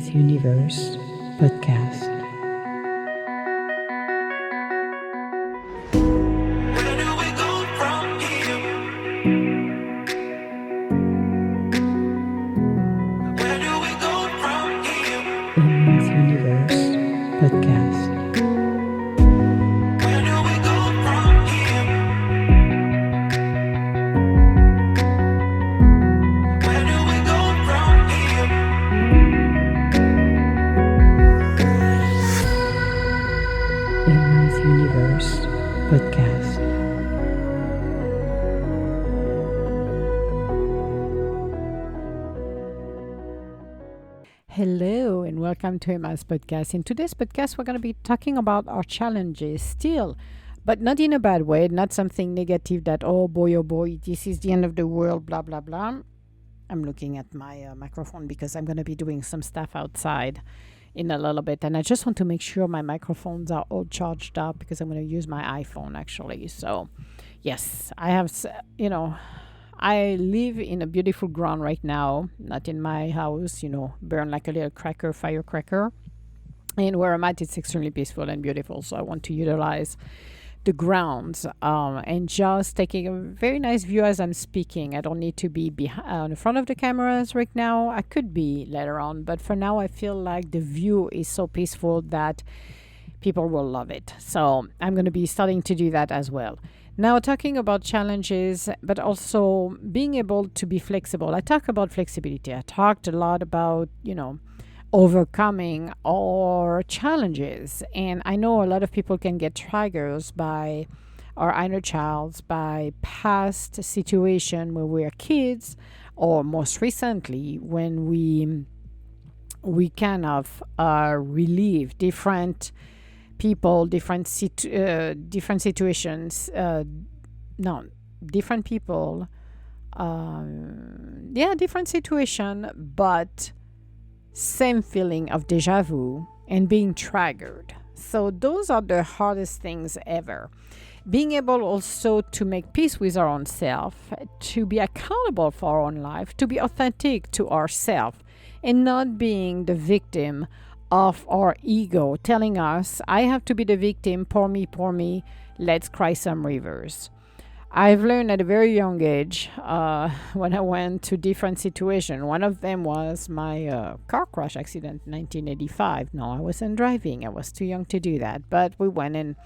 Emma's Universe podcast. Where do we go from here? Where do we go from here? Emma's Universe podcast. Where do we go from here? Where do we go from here? Emma's Universe podcast. Hello and welcome to Emma's podcast. In today's podcast, we're going to be talking about our challenges still, but not in a bad way, not something negative that, oh boy, this is the end of the world, blah, blah, blah. I'm looking at my microphone because I'm going to be doing some stuff outside in a little bit. And I just want to make sure my microphones are all charged up because I'm going to use my iPhone actually. So, yes, I live in a beautiful ground right now, not in my house, burn like a little firecracker. And where I'm at, it's extremely peaceful and beautiful. So I want to utilize the grounds and just taking a very nice view as I'm speaking. I don't need to be in front of the cameras right now. I could be later on, but for now, I feel like the view is so peaceful that people will love it. So I'm going to be starting to do that as well. Now, talking about challenges, but also being able to be flexible. I talk about flexibility. I talked a lot about, overcoming our challenges. And I know a lot of people can get triggers by our inner childs, by past situation when we are kids, or most recently when we kind of relieve different people, different situations, different people, different situation, but same feeling of deja vu and being triggered. So those are the hardest things ever. Being able also to make peace with our own self, to be accountable for our own life, to be authentic to ourselves, and not being the victim of our ego telling us, I have to be the victim, poor me, let's cry some rivers. I've learned at a very young age when I went to different situations. One of them was my car crash accident in 1985. No, I wasn't driving. I was too young to do that. But we went in.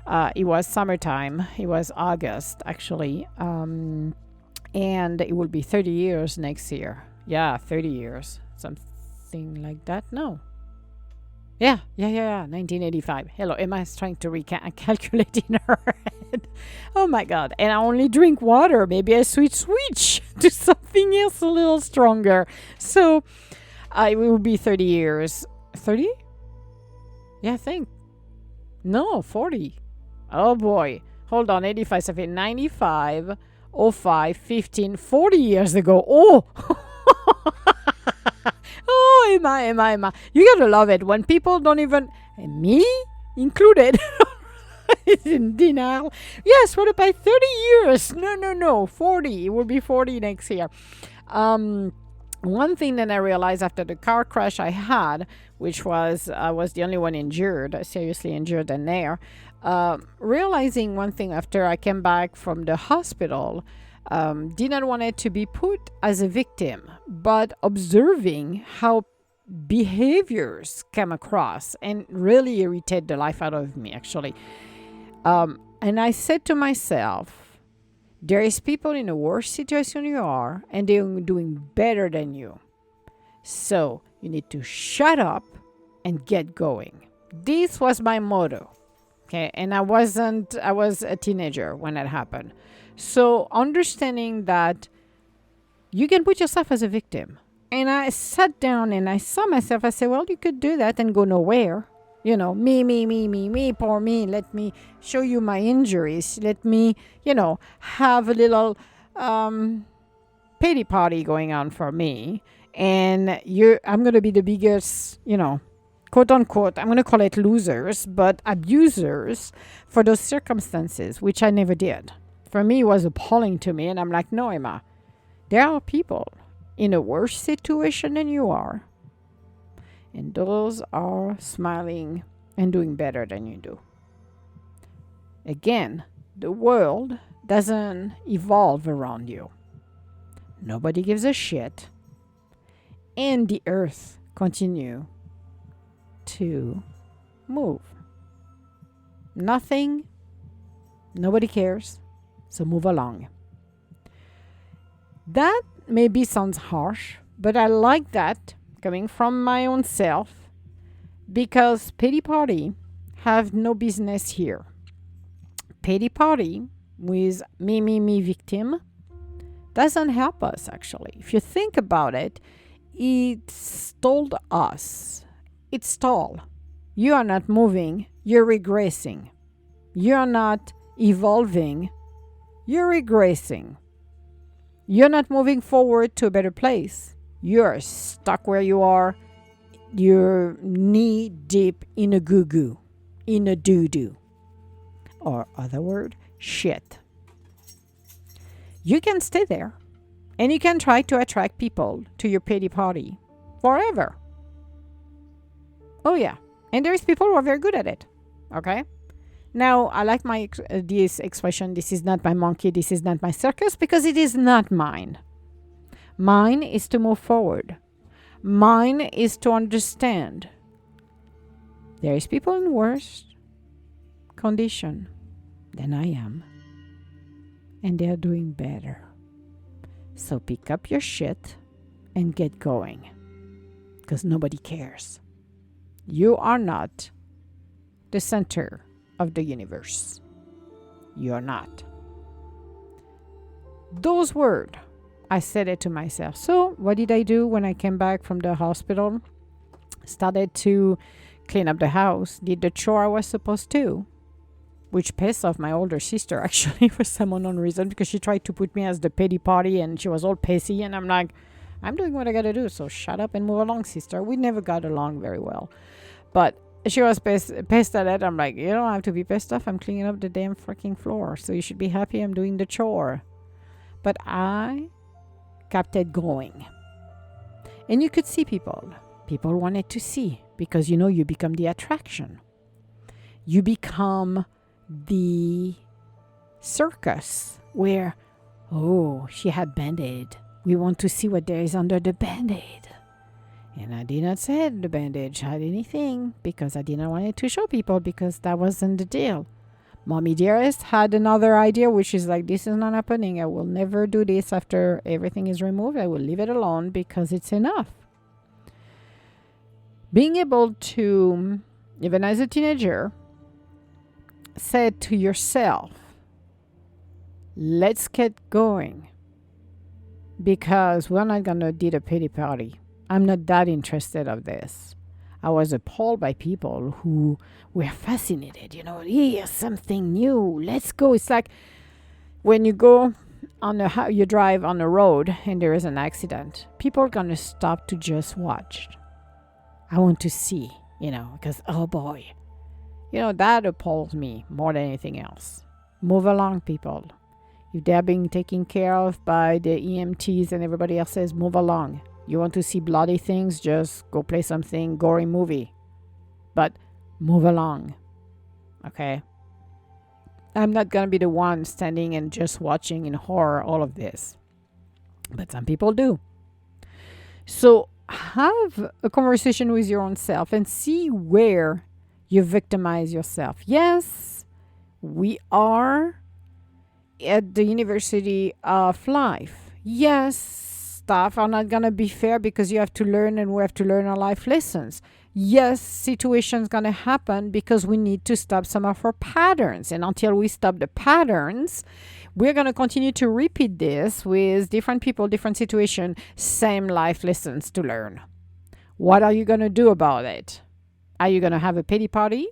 It was summertime. It was August, actually. And it will be 30 years next year. Yeah, 30 years. Something like that. No. Yeah, 1985. Hello, Emma is trying to calculate in her head. Oh my God. And I only drink water. Maybe I switch to something else a little stronger. So it will be 30 years. 30? Yeah, I think. No, 40. Oh boy. Hold on, 85, 70, 95, 05, 15, 40 years ago. Oh! Oh, Emma. You gotta love it when people don't even, and me included, is in denial. Yes, what about 30 years? No, 40. It will be 40 next year. One thing that I realized after the car crash I had, which was I was the only one seriously injured and there, realizing one thing after I came back from the hospital, did not want it to be put as a victim, but observing how behaviors come across and really irritate the life out of me, actually. And I said to myself, there is people in a worse situation you are, and they're doing better than you. So you need to shut up and get going. This was my motto. Okay, and I was a teenager when that happened. So understanding that you can put yourself as a victim. And I sat down and I saw myself. I said, well, you could do that and go nowhere. Me, poor me. Let me show you my injuries. Let me, have a little pity party going on for me. And I'm going to be the biggest, quote unquote, I'm going to call it losers, but abusers for those circumstances, which I never did. For me, it was appalling to me. And I'm like, no, Emma, there are people in a worse situation than you are. And those are smiling and doing better than you do. Again, the world doesn't evolve around you. Nobody gives a shit. And the earth continue to move. Nothing, nobody cares, so move along. That maybe sounds harsh, but I like that coming from my own self because pity party have no business here. Pity party with me victim doesn't help us actually. If you think about it, it stalled us. It stalled. You are not moving, you're regressing. You're not evolving, you're regressing. You're not moving forward to a better place. You're stuck where you are. You're knee deep in a goo-goo, in a doo-doo. Or other word, shit. You can stay there. And you can try to attract people to your pity party forever. Oh yeah. And there's people who are very good at it. Okay? Now, I like this expression, this is not my monkey, this is not my circus, because it is not mine. Mine is to move forward. Mine is to understand. There is people in worse condition than I am. And they are doing better. So pick up your shit and get going. Because nobody cares. You are not the center of the universe. You're not. Those words, I said it to myself. So what did I do when I came back from the hospital? Started to clean up the house. Did the chore I was supposed to. Which pissed off my older sister actually for some unknown reason because she tried to put me as the pity party and she was all pissy and I'm like, I'm doing what I gotta do, so shut up and move along, sister. We never got along very well. But she was pissed at it. I'm like, you don't have to be pissed off. I'm cleaning up the damn freaking floor. So you should be happy I'm doing the chore. But I kept it going. And you could see people. People wanted to see because, you know, you become the attraction. You become the circus where, oh, she had Band-Aid. We want to see what there is under the Band-Aid. And I did not say the bandage had anything because I didn't want it to show people because that wasn't the deal. Mommy Dearest had another idea, which is like, this is not happening. I will never do this after everything is removed. I will leave it alone because it's enough. Being able to, even as a teenager, said to yourself, let's get going because we're not going to do a pity party. I'm not that interested of this. I was appalled by people who were fascinated. You know, here's something new. Let's go. It's like when you go on you drive on the road and there is an accident. People are gonna stop to just watch. I want to see. You know, because oh boy, you know that appalls me more than anything else. Move along, people. If they're being taken care of by the EMTs and everybody else says, move along. You want to see bloody things? Just go play something gory movie. But move along. Okay? I'm not going to be the one standing and just watching in horror all of this. But some people do. So have a conversation with your own self and see where you victimize yourself. Yes, we are at the University of Life. Yes, stuff are not going to be fair because you have to learn and we have to learn our life lessons. Yes, situations going to happen because we need to stop some of our patterns. And until we stop the patterns, we're going to continue to repeat this with different people, different situations, same life lessons to learn. What are you going to do about it? Are you going to have a pity party?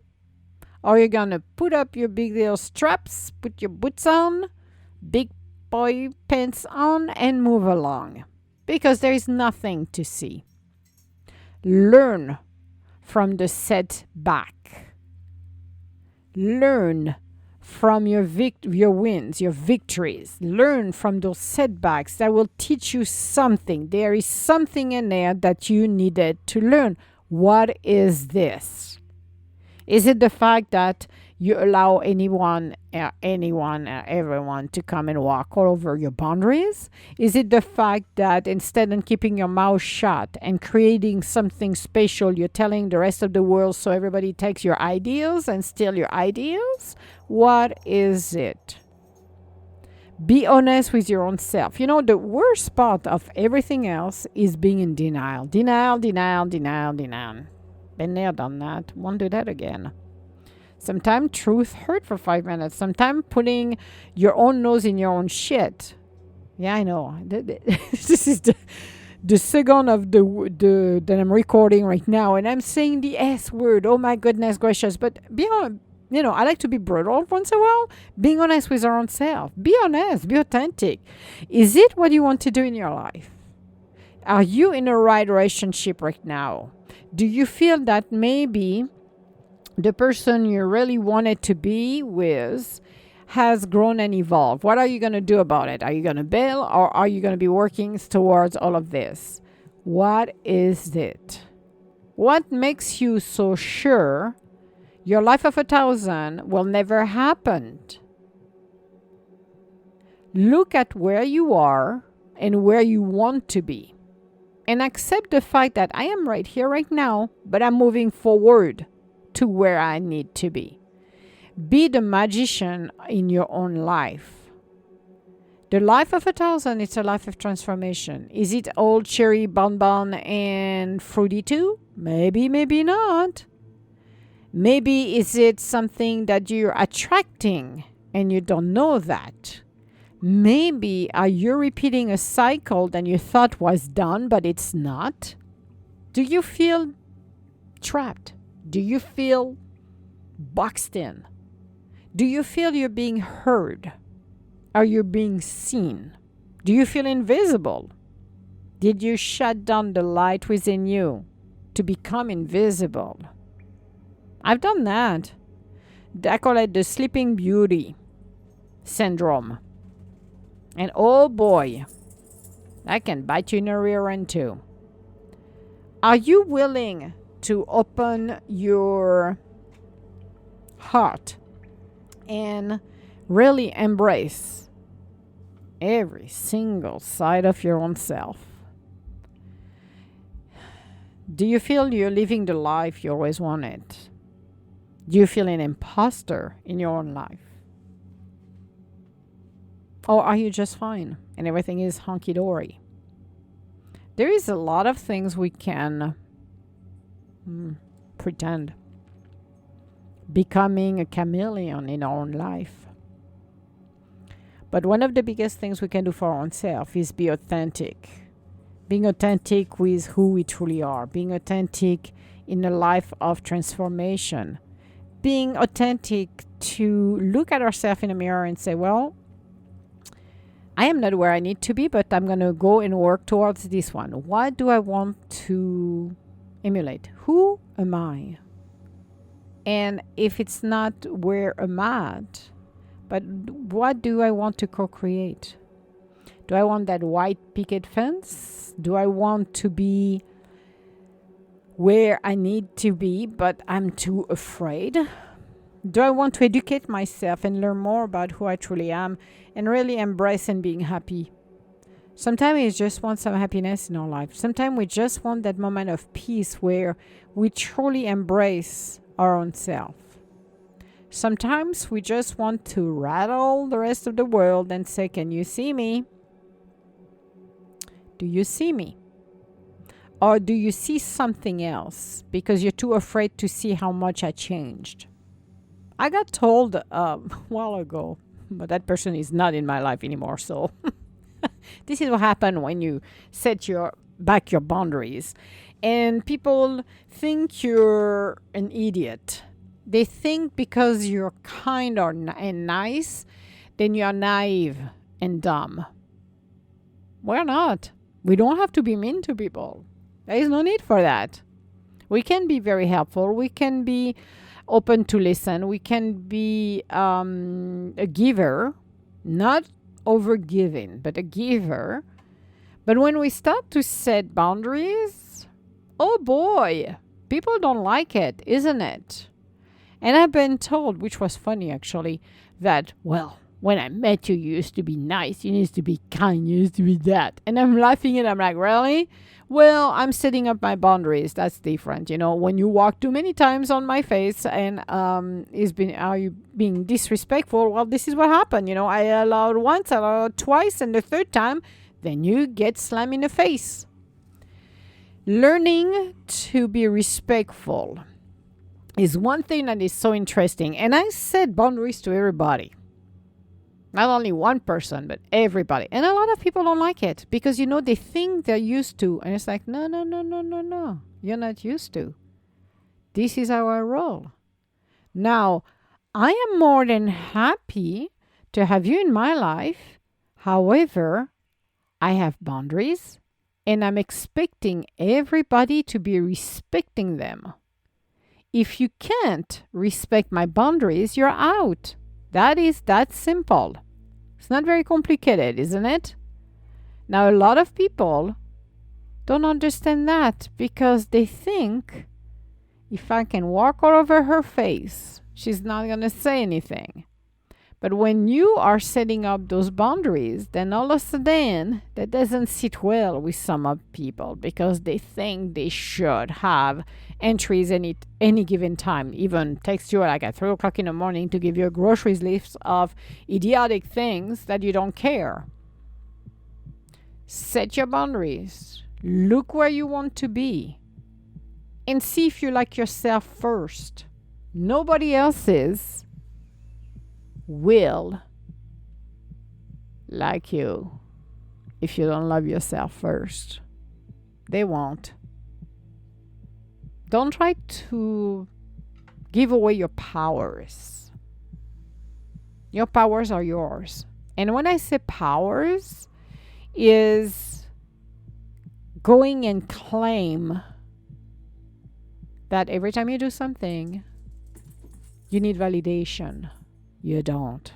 Or are you going to put up your big little straps, put your boots on, big boy pants on, and move along? Because there is nothing to see. Learn from the setback. Learn from your wins, your victories. Learn from those setbacks that will teach you something. There is something in there that you needed to learn. What is this? Is it the fact that you allow everyone to come and walk all over your boundaries? Is it the fact that instead of keeping your mouth shut and creating something special, you're telling the rest of the world so everybody takes your ideas and steal your ideas? What is it? Be honest with your own self. You know, the worst part of everything else is being in denial. Denial, denial, denial, denial. Been there, done that. Won't do that again. Sometimes truth hurt for 5 minutes. Sometimes putting your own nose in your own shit. Yeah, I know. This is the second of the that I'm recording right now, and I'm saying the S word. Oh my goodness gracious! But I like to be brutal once in a while. Being honest with our own self. Be honest. Be authentic. Is it what you want to do in your life? Are you in a right relationship right now? Do you feel that maybe the person you really wanted to be with has grown and evolved? What are you going to do about it? Are you going to bail, or are you going to be working towards all of this? What is it? What makes you so sure your life of 1,000 will never happen? Look at where you are and where you want to be, and accept the fact that I am right here right now, but I'm moving forward to where I need to be. Be the magician in your own life. The life of 1,000, it's a life of transformation. Is it all cherry bonbon and fruity too? Maybe, maybe not. Maybe is it something that you're attracting and you don't know that? Maybe are you repeating a cycle that you thought was done, but it's not? Do you feel trapped? Do you feel boxed in? Do you feel you're being heard? Are you being seen? Do you feel invisible? Did you shut down the light within you to become invisible? I've done that. I call it the Sleeping Beauty syndrome. And oh boy, that can bite you in the rear end too. Are you willing to open your heart and really embrace every single side of your own self? Do you feel you're living the life you always wanted? Do you feel an imposter in your own life? Or are you just fine and everything is honky-dory? There is a lot of things we can pretend. Becoming a chameleon in our own life. But one of the biggest things we can do for our own self is be authentic. Being authentic with who we truly are. Being authentic in a life of transformation. Being authentic to look at ourselves in a mirror and say, well, I am not where I need to be, but I'm going to go and work towards this one. What do I want to emulate? Who am I? And if it's not where I'm at, but what do I want to co-create? Do I want that white picket fence? Do I want to be where I need to be, but I'm too afraid? Do I want to educate myself and learn more about who I truly am and really embrace and being happy? Sometimes we just want some happiness in our life. Sometimes we just want that moment of peace where we truly embrace our own self. Sometimes we just want to rattle the rest of the world and say, can you see me? Do you see me? Or do you see something else because you're too afraid to see how much I changed? I got told a while ago, but that person is not in my life anymore. So this is what happened when you set your boundaries. And people think you're an idiot. They think because you're kind and nice, then you're naive and dumb. We're not. We don't have to be mean to people. There is no need for that. We can be very helpful. We can be open to listen. We can be a giver, not over-giving, but a giver. But when we start to set boundaries, oh boy, People don't like it, isn't it? And I've been told, which was funny actually, that, well, when I met you, you used to be nice, you used to be kind, you used to be that. And I'm laughing and I'm like, really? Well, I'm setting up my boundaries. That's different. You know, when you walk too many times on my face and are you being disrespectful? Well, this is what happened. You know, I allowed once, I allowed twice, and the third time, then you get slammed in the face. Learning to be respectful is one thing that is so interesting. And I set boundaries to everybody. Not only one person, but everybody. And a lot of people don't like it because, you know, they think they're used to. And it's like, no, no, no, no, no, no. You're not used to. This is how I roll. Now, I am more than happy to have you in my life. However, I have boundaries and I'm expecting everybody to be respecting them. If you can't respect my boundaries, you're out. That is that simple. It's not very complicated, isn't it? Now, a lot of people don't understand that because they think if I can walk all over her face, she's not going to say anything. But when you are setting up those boundaries, then all of a sudden, that doesn't sit well with some of people because they think they should have entries any given time. Even text you like at 3 o'clock in the morning to give you a groceries list of idiotic things that you don't care. Set your boundaries. Look where you want to be. And see if you like yourself first. Nobody else's will like you if you don't love yourself first. They won't. Don't try to give away your powers. Your powers are yours. And when I say powers, is going and claim that every time you do something, you need validation. You don't.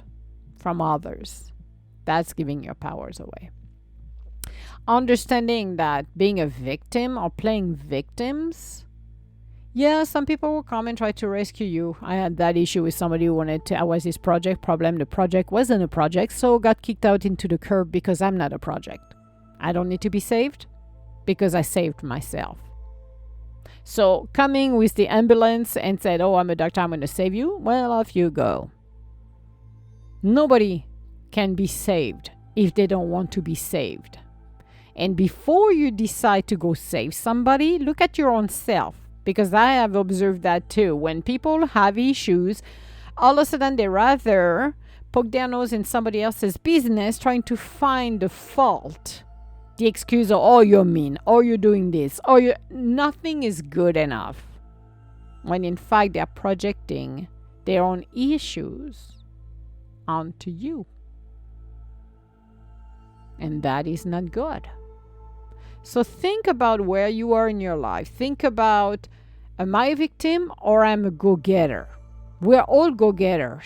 From others. That's giving your powers away. Understanding that being a victim or playing victims, yeah, some people will come and try to rescue you. I had that issue with somebody who wanted to, I was this project problem. The project wasn't a project, so got kicked out into the curb because I'm not a project. I don't need to be saved because I saved myself. So coming with the ambulance and said, oh, I'm a doctor, I'm going to save you. Well, off you go. Nobody can be saved if they don't want to be saved. And before you decide to go save somebody, look at your own self. Because I have observed that too. When people have issues, all of a sudden they rather poke their nose in somebody else's business trying to find the fault. The excuse of, oh, you're mean, or you're doing this, or you nothing is good enough. When in fact they are projecting their own issues onto you. And that is not good. So think about where you are in your life. Think about, am I a victim or am I a go-getter? We're all go-getters.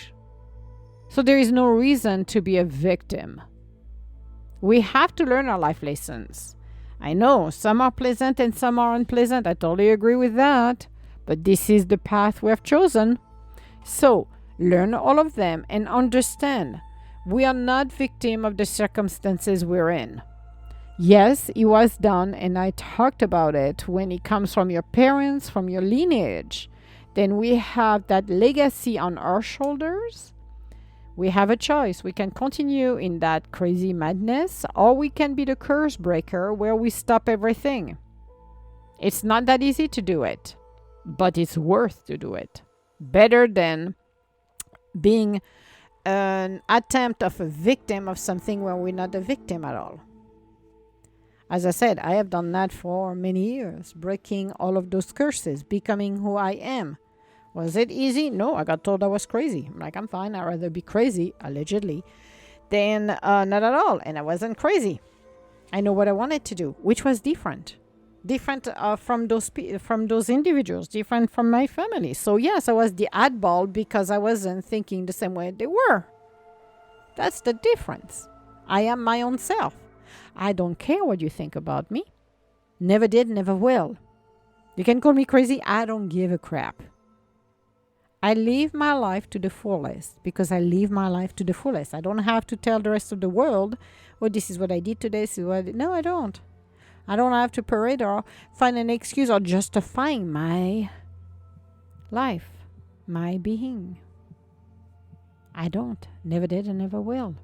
So there is no reason to be a victim. We have to learn our life lessons. I know some are pleasant and some are unpleasant. I totally agree with that. But this is the path we have chosen. So learn all of them and understand we are not victim of the circumstances we're in. Yes, it was done, and I talked about it when it comes from your parents, from your lineage. Then we have that legacy on our shoulders. We have a choice. We can continue in that crazy madness, or we can be the curse breaker where we stop everything. It's not that easy to do it, but it's worth to do it. Better than being an attempt of a victim of something where we're not a victim at all. As I said, I have done that for many years, breaking all of those curses, becoming who I am. Was it easy? No, I got told I was crazy. I'm like, I'm fine. I'd rather be crazy, allegedly, than not at all. And I wasn't crazy. I know what I wanted to do, which was different. Different from those individuals, different from my family. So yes, I was the oddball because I wasn't thinking the same way they were. That's the difference. I am my own self. I don't care what you think about me. Never did, never will. You can call me crazy. I don't give a crap. I live my life to the fullest because I live my life to the fullest. I don't have to tell the rest of the world, oh, this is what I did today. This is what I did. No, I don't. I don't have to parade or find an excuse or justifying my life, my being. I don't. Never did and never will.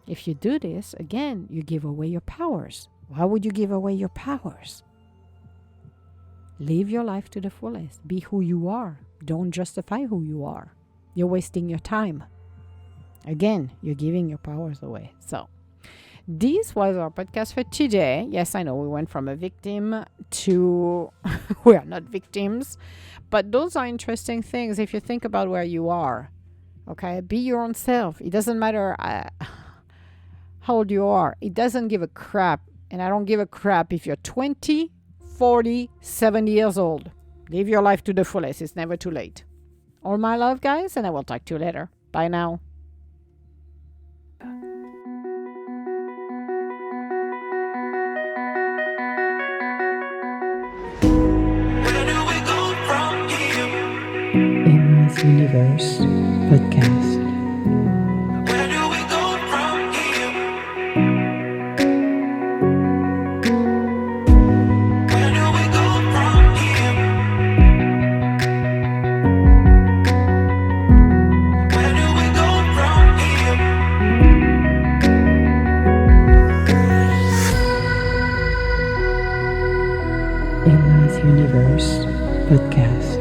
If you do this, again, you give away your powers. Why would you give away your powers? Live your life to the fullest. Be who you are. Don't justify who you are. You're wasting your time. Again, you're giving your powers away. So, this was our podcast for today. Yes, I know we went from a victim to we are not victims, but those are interesting things if you think about where you are. Okay, be your own self. It doesn't matter how old you are. It doesn't give a crap. And I don't give a crap if you're 20, 40, 70 years old. Live your life to the fullest. It's never too late. All my love, guys, and I will talk to you later. Bye now. Where do we go from here? Emma's Universe Podcast. Where do we go from here? Where do we go from here? Where do we go from here? Emma's Universe Podcast.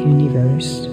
Universe